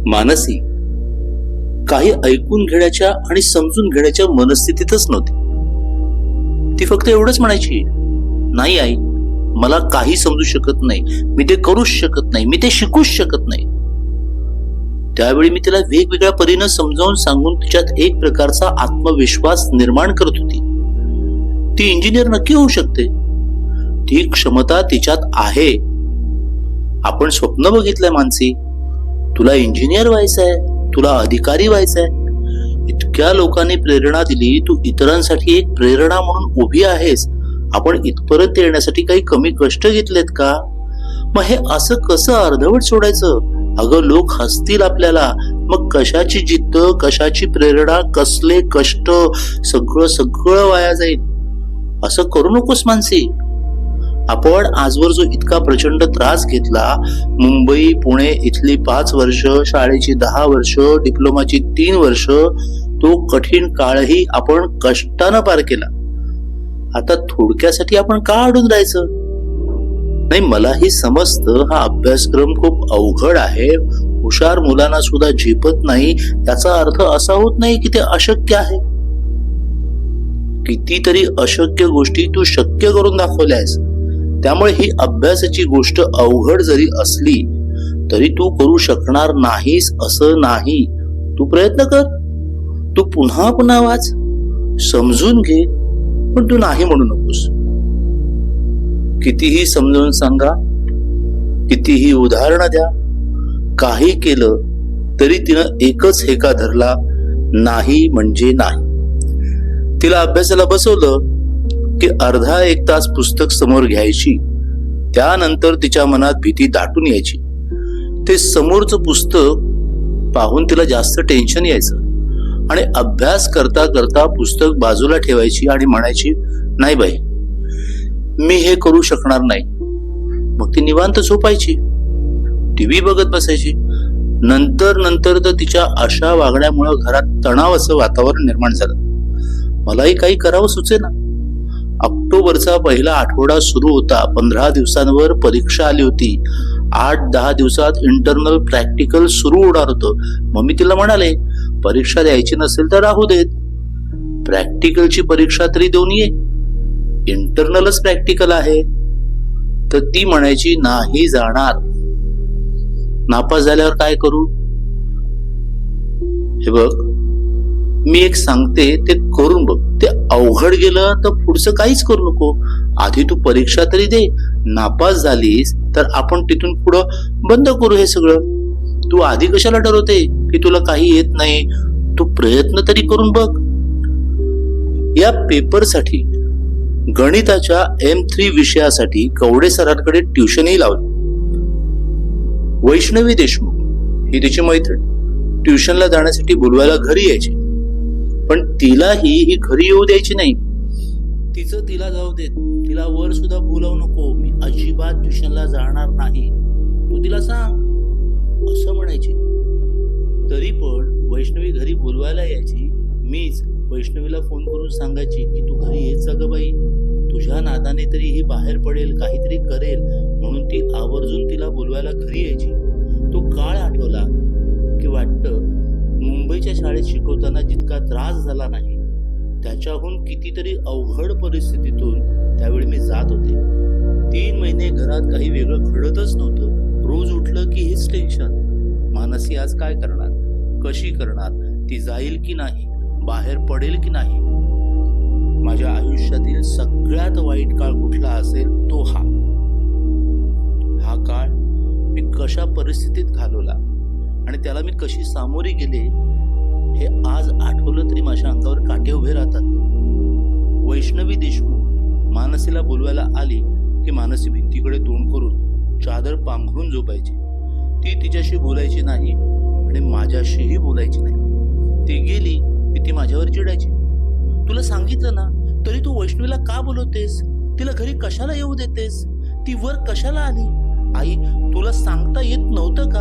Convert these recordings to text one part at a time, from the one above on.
मानसी काही ऐकून घेण्याच्या आणि समजून घेण्याच्या मनस्थितीतच नव्हती. ती फक्त एवढंच म्हणायची, नाही आई, मला काही समजू शकत नाही, मी ते करूच शकत नाही, मी ते शिकूच शकत नाही. त्यावेळी मी तिला वेगवेगळ्या परीनं समजावून सांगून तिच्यात एक प्रकारचा आत्मविश्वास निर्माण करत होती. ती इंजिनियर नक्की होऊ शकते, ती क्षमता तिच्यात आहे. आपण स्वप्न बघितलंय मानसी, तुला इंजिनियर व्हायचंय, तुला अधिकारी व्हायचंय. इतक्या लोकांनी प्रेरणा दिली, तू इतरांसाठी एक प्रेरणा म्हणून उभी आहेस. आपण इथपर्यंत येण्यासाठी काही कमी कष्ट घेतलेत का? मग हे असं कसं अर्धवट सोडायचं? अगं, लोक हसतील आपल्याला, मग कशाची जिद्द, कशाची प्रेरणा, कसले कष्ट, सगळं सगळं वाया जाईल. असं करू नकोस मानसी. आपण आजवर जो इतका प्रचंड त्रास घेतला, मुंबई पुणे इथली 5 वर्ष, शाळेची 10 वर्ष, डिप्लोमाची 3 वर्ष, तो कठीण काळही आपण कष्टानं पार केला. आता थोडक्यासाठी आपण का अडून राहायचं? नाही, मलाही समजतं हा अभ्यासक्रम खूप अवघड आहे, हुशार मुलांना सुद्धा झेपत नाही. याचा अर्थ असा होत नाही की ते अशक्य आहे. कितीतरी अशक्य गोष्टी तू शक्य करून दाखवल्यास. त्यामुळे ही अभ्यासाची गोष्ट अवघड जरी असली तरी तू करू शकणार नाहीस असं नाही. तू प्रयत्न कर, तू पुन्हा पुन्हा वाच, समजून घे, पण तू नाही म्हणू नकोस. कितीही समजावून सांगा, कितीही उदाहरणं द्या, काही केलं तरी तिनं एकच हेका धरला, नाही म्हणजे नाही. तिला अभ्यासाला बसवलं की अर्धा 1 तास पुस्तक समोर घ्यायची. त्यानंतर तिच्या मनात भीती दाटून यायची. ते समोरचं पुस्तक पाहून तिला जास्त टेन्शन यायचं आणि अभ्यास करता करता पुस्तक बाजूला ठेवायची आणि म्हणायची, नाही बाई, मी हे करू शकणार नाही. मग ती निवांत झोपायची, टीव्ही बघत बसायची. नंतर तर तिच्या अशा वागण्यामुळे घरात तणावाचं वातावरण निर्माण झालं. मलाही काही करावं सुचेना. ऑक्टोबरचा पहिला आठवडा सुरू होता. 15 दिवसांवर परीक्षा आली होती. 8-10 दिवसात इंटरनल प्रॅक्टिकल सुरू होणार होतं. मग मी तिला म्हणाले, परीक्षा द्यायची नसेल तर राहू देत, प्रॅक्टिकलची परीक्षा तरी देऊन ये, इंटरनलच प्रॅक्टिकल आहे. तर ती म्हणायची, नाही जाणार. नापास झाल्यावर काय करू? हे बघ, मी एक सांगते ते करून बघ. ते अवघड गेलं तर पुढचं काहीच करू नको. आधी तू परीक्षा तरी दे. नापास झालीस तर आपण तिथून पुढं बंद करू हे सगळं. तू आधी कशाला ठरवते की तुला काही येत नाही? तू प्रयत्न तरी करून बघ. या पेपरसाठी गणिताच्या M3 विषयासाठी कवडे सरांकडे ट्युशनही लावली. वैष्णवी देशमुख ही तिची मैत्रीण ट्युशनला जाण्यासाठी बोलवायला घरी यायची. पण तिलाही ही घरी येऊ द्यायची नाही. तिचं तिला जाऊ देत, तिला वर सुद्धा बोलावू नको, मी अजिबात ट्युशनला जाणार नाही, तू तिला सांग असं म्हणायची. तरी पण वैष्णवी घरी बोलवायला यायची. मीच वैष्णवीला फोन करून सांगायची की तू घरी येत जा ग बाई, तुझ्या नादाने तरी ही बाहेर पडेल, काहीतरी करेल. म्हणून ती आवर्जून तिला बोलवायला घरी यायची. तो काळ आठवला की वाटतं मुंबईच्या शाळेत शिकवताना जितका त्रास झाला नाही त्याच्याहून कितीतरी अवघड परिस्थितीतून त्यावेळी मी जात होते. 3 महिने घरात काही वेगळं घडतच नव्हतं. रोज उठलं की हेच टेन्शन. मानसी आज काय करणार, कशी करणार, ती जाईल की नाही, बाहेर पडेल की नाही. माझ्या आयुष्यातील सगळ्यात वाईट काळ कुठला असेल तो हा काळ मी कशा परिस्थितीत घालवला आणि त्याला मी कशी सामोरी गेले हे आज आठवलं तरी माझ्या अंगावर काटे उभे राहतात. वैष्णवी देशमुख मानसीला बोलवायला आली की मानसी भिंतीकडे तोंड करून चादर पांघरून झोपायची. ती तिच्याशी बोलायची नाही आणि माझ्याशीही बोलायची नाही. ती गेली की ती माझ्यावर चिडायची. तुला सांगितलं ना तरी तू वैष्णवीला का बोलवतेस? तिला घरी कशाला येऊ देतेस? ती वर कशाला आली? आई, तुला सांगता येत नव्हतं का?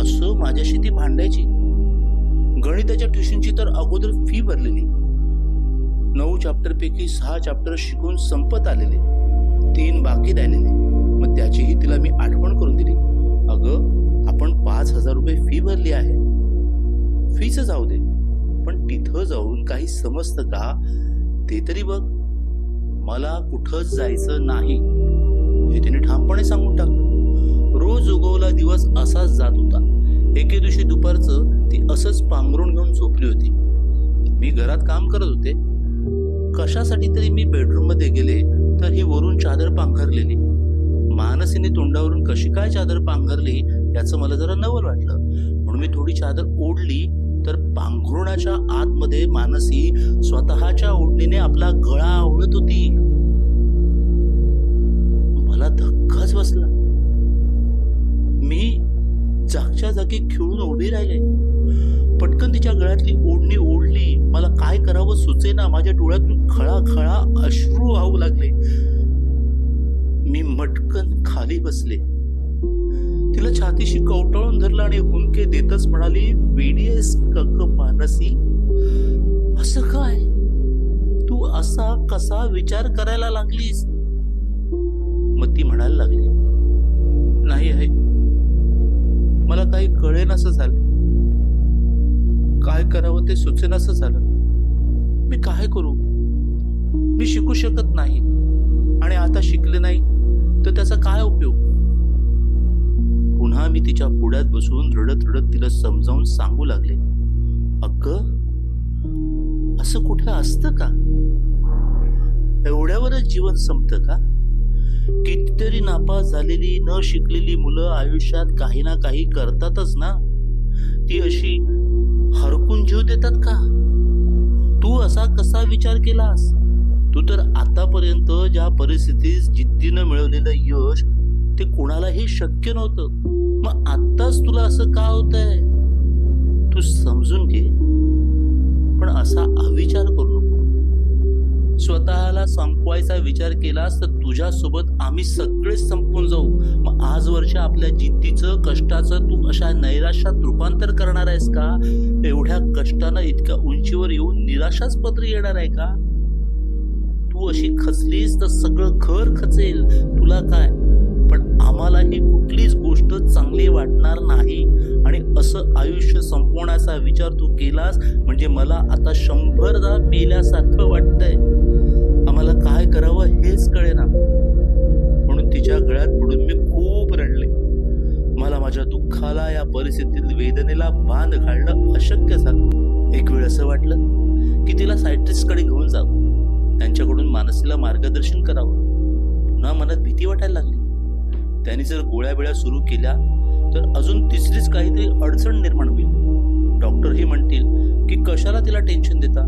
असं माझ्याशी ती भांडायची. गणिताच्या ट्युशनची तर अगोदर फी भरलेली. 9 चॅप्टर पैकी 6 चॅप्टर शिकून संपत आलेले, 3 बाकी राहिलेले. मग त्याचीही तिला मी आठवण करून दिली. अगं, आपण 5,000 रुपये फी भरली आहे. फीच जाऊ दे, पण तिथं जाऊन काही समजतं का ते तरी बघ. मला कुठंच जायचं नाही हे तिने ठामपणे सांगून टाकलं. रोज उगवला दिवस असाच जात होता. एके दिवशी दुपारचं ती असंच पांघरून घेऊन झोपली होती. मी घरात काम करत होते. कशासाठी तरी मी बेडरूम मध्ये गेले तर ही वरून चादर पांघरलेली. मानसीने तोंडावरून कशी काय चादर पांघरली याचं मला जरा नवल वाटलं, म्हणून मी थोडी चादर ओढली तर पांघरुणाच्या आतमध्ये मानसी स्वतःच्या ओढणीने आपला गळा आवळत होती. मला धक्काच बसला. मी जागच्या जागी खिळून उभी राहिले. पटकन तिच्या गळ्यातली ओढणी ओढली. मला काय करावं सुचेना. माझ्या डोळ्यातून खळाखळा अश्रू वाहू लागले. मी मटकन खाली बसले. तिला छातीशी कवटाळून धरलं आणि हुंदके देतच म्हणाली, वेडी आहेस का मानसी? असं काय? तू असा कसा विचार करायला लागलीस? मग ती म्हणायला लागली, नाही आहे, मला काही कळेनासं झालं. काय करावं ते सुचेनासं झालं. मी काय करू? मी शिकू शकत नाही, आणि आता शिकले नाही तर त्याचा काय उपयोग? पुन्हा मी तिच्या पुढ्यात बसून रडत रडत तिला समजावून सांगू लागले, अगं असं कुठे असतं का? एवढ्यावरच जीवन संपतं का? कितीतरी नापास झालेली न शिकलेली मुलं आयुष्यात काही ना काही करतातच ना. ती अशी हरकून जीव देतात का? तू असा कसा विचार केलास? तू तर आतापर्यंत ज्या परिस्थितीत जिद्दीनं मिळवलेलं यश ते कोणालाही शक्य नव्हतं. मग आत्ताच तुला असं का होतंय? तू समजून घे, पण असा अविचार करू नको. स्वतःला संपवायचा विचार केलास तर तुझ्यासोबत आम्ही सगळेच संपून जाऊ. मग आजवरच्या आपल्या जिद्दीचं कष्टाचं तू अशा नैराश्यात रूपांतर करणार आहेस का? एवढ्या कष्टानं इतक्या उंचीवर येऊन निराशाच पदरी येणार आहे का? तू अशी खचलीस तर सगळं घर खचेल. तुला काय, पण आम्हाला ही कुठलीच गोष्ट चांगली वाटणार नाही. आणि असं आयुष्य संपवण्याचा विचार तू केलास म्हणजे मला आता 100दा मेल्यासारखं वाटतंय. आम्हाला काय करावं हेच कळेना. म्हणून तिच्या गळ्यात पडून मी खूप रडले. मला माझ्या दुःखाला, या परिस्थितीतील वेदनेला बांध घालणं अशक्य झालं. एक वेळ असं वाटलं की तिला सायट्रिस्टकडे घेऊन जावं, त्यांच्याकडून मानसीला मार्गदर्शन करावं. पुन्हा मनात भीती वाटायला लागली. त्यांनी जर गोळ्या बिळ्या सुरू केल्या तर अजून तिसरीच काहीतरी अडचण निर्माण होईल. डॉक्टरही म्हणतील की कशाला तिला टेन्शन देता.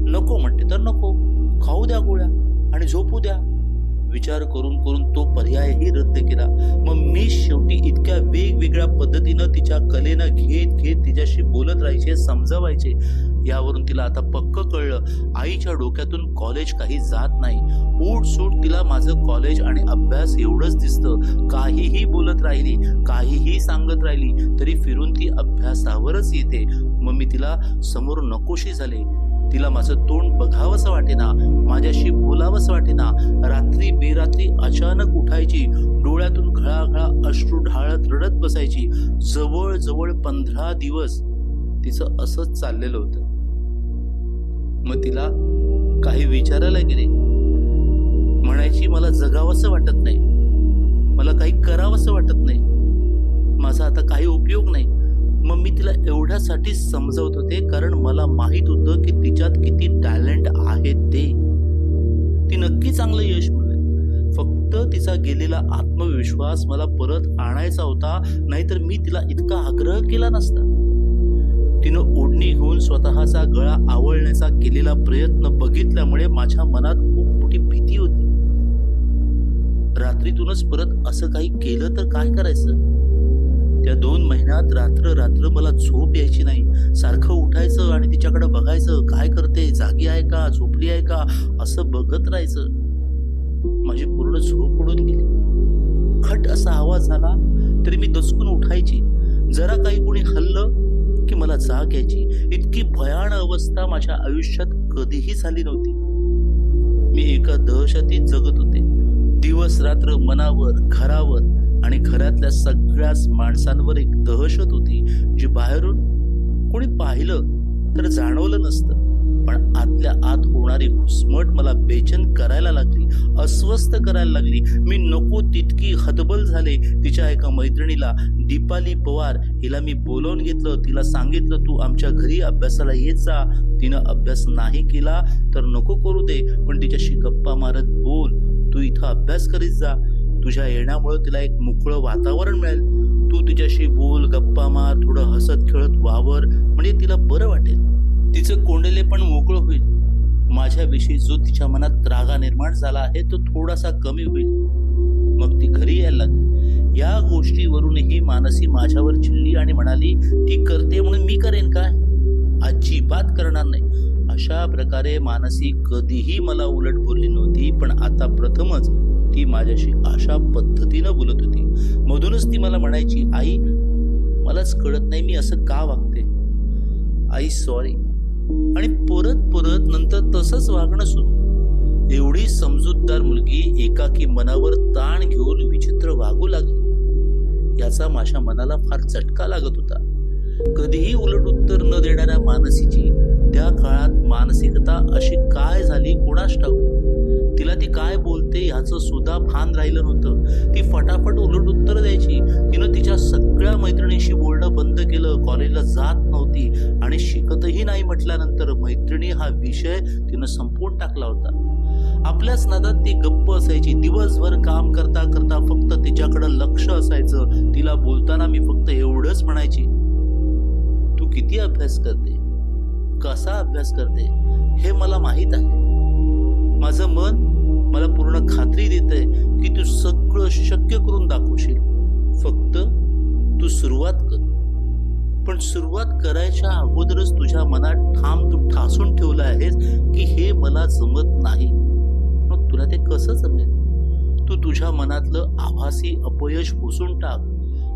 नको म्हणते तर नको, खाऊ द्या गोळ्या आणि झोपू द्या. विचार करून करून तो पर्यायही रद्द केला. मग मी शेवटी इतक्या वेगवेगळ्या पद्धतीनं तिच्या कलेनं घेत घेत तिच्याशी बोलत राहायचे, समजावायचे. यावरून तिला आता पक्क कळलं, आईच्या डोक्यातून कॉलेज काही जात नाही. उठसूट तिला माझं कॉलेज आणि अभ्यास एवढंच दिसतं. काहीही बोलत राहिली, काहीही सांगत राहिली तरी फिरून ती अभ्यासावरच येते. मग मी तिला समोर नकोशी झाले. तिला माझं तोंड बघावंसं वाटेना, माझ्याशी बोलावंसं वाटेना. रात्री बेरात्री अचानक उठायची, डोळ्यातून घळाघळा अश्रू ढाळत रडत बसायची. जवळजवळ 15 दिवस तिचं असंच चाललेलं होतं. मग तिला काही विचारायला गेले, म्हणायची मला जगावंसं वाटत नाही, मला काही करावंसं वाटत नाही, माझा आता काही उपयोग नाही. मग मी तिला एवढ्यासाठी समजवत होते कारण मला माहित होतं की तिच्यात किती टॅलेंट आहे ते. ती नक्की चांगलं यश मिळवेल. फक्त तिचा गेलेला आत्मविश्वास मला परत आणायचा होता, नाहीतर मी तिला इतका आग्रह केला नसता. तिनं ओढणी घेऊन स्वतःचा गळा आवळण्याचा केलेला प्रयत्न बघितल्यामुळे माझ्या मनात खूप मोठी भीती होती. रात्रीतूनच परत असं काही केलं तर काय करायचं? त्या 2 महिन्यात रात्र रात्र मला झोप यायची नाही. सारखं उठायचं आणि तिच्याकडे बघायचं, काय करते, जागी आहे का, झोपली आहे का, असं बघत राहायचं. माझी पूर्ण झोप उडून गेली. खट असा आवाज झाला तरी मी दचकून उठायची. जरा काही कोणी हल्लं की मला जाग यायची. इतकी भयानक अवस्था माझ्या आयुष्यात कधीही झाली नव्हती. मी एका दहशतीत जगत होते. दिवस रात्र मनावर, घरावर आणि घरातल्या सगळ्याच माणसांवर एक दहशत होती, जी बाहेरून कोणी पाहिलं तर जाणवलं नसतं, पण आतल्या आत होणारी घुसमट मला बेचैन करायला लागली, अस्वस्थ करायला लागली. मी नको तितकी हतबल झाले. तिच्या एका मैत्रिणीला, दीपाली पवार, हिला मी बोलावून घेतलं. तिला सांगितलं, तू आमच्या घरी अभ्यासाला येत जा. तिनं अभ्यास नाही केला तर नको करू दे, पण तिच्याशी गप्पा मारत बोल. तू इथं अभ्यास करीत जा. तुझ्या येण्यामुळे तिला एक मोकळं वातावरण मिळेल. तू तिच्याशी बोल, गप्पा मार, थोडं हसत खेळत वावर, म्हणजे तिला बरं वाटेल. तिचं कोंडले पण मोकळं होईल. माझ्याविषयी जो तिच्या मनात त्रागा निर्माण झाला आहे तो थोडासा कमी होईल. मग ती घरी यायला लागली. या गोष्टीवरूनही मानसी माझ्यावर चिडली आणि म्हणाली, ती करते म्हणून मी करेन काय? अजिबात करणार नाही. अशा प्रकारे मानसी कधीही मला उलट बोलली नव्हती, पण आता प्रथमच ती माझ्याशी अशा पद्धतीनं बोलत होती. मधूनच ती मला म्हणायची, आई मलाच कळत नाही मी असं का वागते. आई सॉरी. आणि परत परत नंतर तसंच वागणं सुरू. एवढी समजूतदार मुलगी एकाकी मनावर ताण घेऊन विचित्र वागू लागली, याचा माझ्या मनाला फार चटका लागत होता. कधीही उलट उत्तर न देणाऱ्या मानसीची त्या काळात मानसिकता अशी काय झाली कोणास ठाऊक. तिला ती काय बोलते ह्याचं सुद्धा भान राहिलं नव्हतं. ती फटाफट उलट उत्तर द्यायची. तिनं तिच्या सगळ्या मैत्रिणींशी बोलणं बंद केलं. कॉलेजला जात नव्हती आणि शिकतही नाही म्हटल्यानंतर मैत्रिणी हा विषय तिनं संपवून टाकला होता. आपल्याच नादात ती गप्प असायची. दिवसभर काम करता करता फक्त तिच्याकडं लक्ष असायचं. तिला बोलताना मी फक्त एवढंच म्हणायची, तू किती अभ्यास करते, कसा अभ्यास करते हे मला माहीत आहे. माझं मन मला पूर्ण खात्री देतंय की तू सगळं शक्य करून दाखवशील. फक्त तू सुरुवात कर. पण सुरुवात करायच्या अगोदरच तुझ्या मनात तू ठासून ठेवलं आहेस की हे मला जमत नाही. मग तुला ते कसं जमेल? तू तुझ्या मनातलं आभासी अपयश पुसून टाक.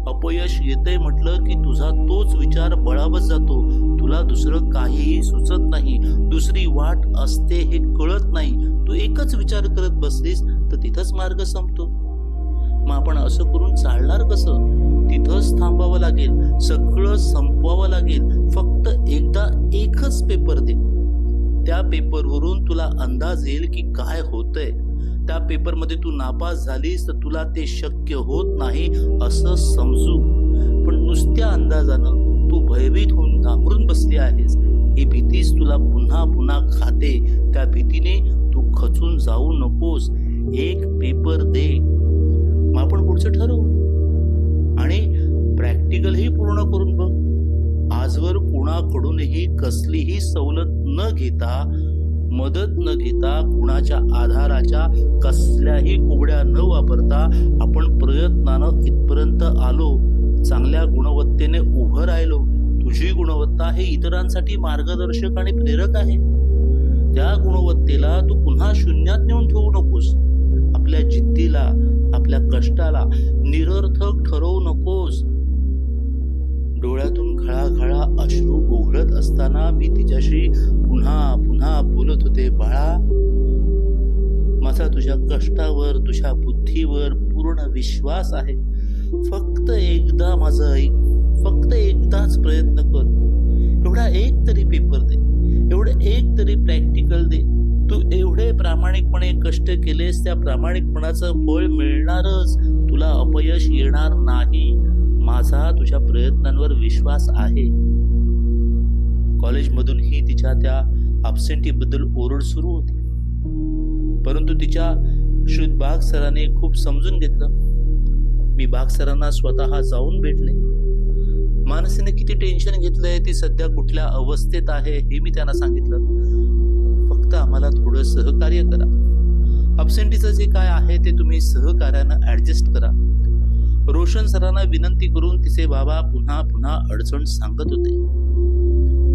अपयश येतंय म्हटलं की तुझा तोच विचार बळावत जातो. तुला दुसरं काहीही सुचत नाही. दुसरी वाट असते हे कळत नाही. तू एकच विचार करत बसलीस तर तिथंच मार्ग संपतो. मग आपण असं करून चालणार कसं? तिथंच थांबावं लागेल. सगळं संपवावं लागेल. फक्त एकदा एकच पेपर दे. त्या पेपरवरून तुला अंदाज येईल की काय होतंय. त्या पेपरमध्ये तू नापास झालीस तर तुला ते शक्य होत नाही असं समजू. पण नुसत्या अंदाजानं तू भयभीत होऊन घाबरून बसली आहेस. ही भीतीच तुला पुन्हा पुन्हा खाते. त्या भीतीने तू खचून जाऊ नकोस. एक पेपर दे. मग आपण पुढचं ठरवू. आणि प्रॅक्टिकलही पूर्ण करून बघ. आजवर कोणाकडूनही कसलीही सवलत न घेता, मदत न घेता, कुणाच्या आधाराच्या कसल्याही कुबड्या न वापरता आपण प्रयत्नानं इथपर्यंत आलो. चांगल्या गुणवत्तेने उभं राहिलो. तुझी गुणवत्ता हे इतरांसाठी मार्गदर्शक आणि प्रेरक आहे. त्या गुणवत्तेला तू पुन्हा शून्यात नेऊन ठेवू नकोस. आपल्या जिद्दीला, आपल्या कष्टाला निरर्थक ठरवू नकोस. डोळ्यातून घळाघळा अश्रू ओघळत असताना मी तिच्याशी पुन्हा पुन्हा बोलत होते, बाळा, माझा तुझ्या कष्टावर, तुझ्या बुद्धीवर पूर्ण विश्वास आहे. फक्त एकदा माझं ऐक. फक्त एकदाच प्रयत्न कर. एवढा एक तरी पेपर दे. एवढं एक तरी प्रॅक्टिकल दे. तू एवढे प्रामाणिकपणे कष्ट केलेस, त्या प्रामाणिकपणाचं फळ मिळणारच. तुला अपयश येणार नाही. माझा तुझ्या प्रयत्नांवर विश्वास आहे. कॉलेजमधूनही तिच्या त्या अब्सेंटीबद्दल ओरड सुरू होती. परंतु तिच्या श्रुत बाग सरांनी खूप समजून घेतलं. मी बाग सरांना स्वतः जाऊन भेटले. मानसीने किती टेन्शन घेतलंय, ती सध्या कुठल्या अवस्थेत आहे हे मी त्यांना सांगितलं. फक्त आम्हाला थोडं सहकार्य करा. अब्सेंटीचं जे काय आहे ते तुम्ही सहकार्यानं ऍडजस्ट करा. रोशन सरांना विनंती करून तिचे बाबा पुन्हा पुन्हा अडचण सांगत होते.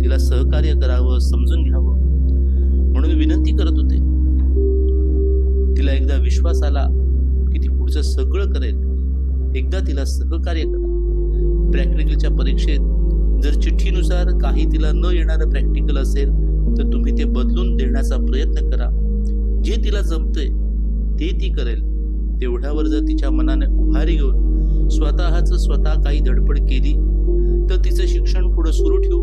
तिला सहकार्य करावं, समजून घ्यावं म्हणून विनंती करत होते. तिला एकदा विश्वास आला की ती पुढचं सगळं करेल. एकदा तिला सहकार्य करा. प्रॅक्टिकलच्या परीक्षेत जर चिठ्ठीनुसार काही तिला न येणारं प्रॅक्टिकल असेल तर तुम्ही ते बदलून देण्याचा प्रयत्न करा. जे तिला जमतंय ते ती करेल. तेवढ्यावर जर तिच्या मनाने उभारी घेऊन स्वतःच स्वतः काही धडपड केली तर तिचं शिक्षण पुढे सुरू ठेवू,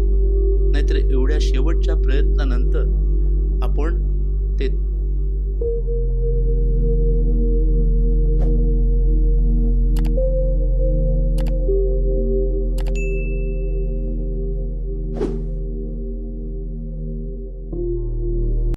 नाहीतर एवढ्या शेवटच्या प्रयत्नानंतर आपण ते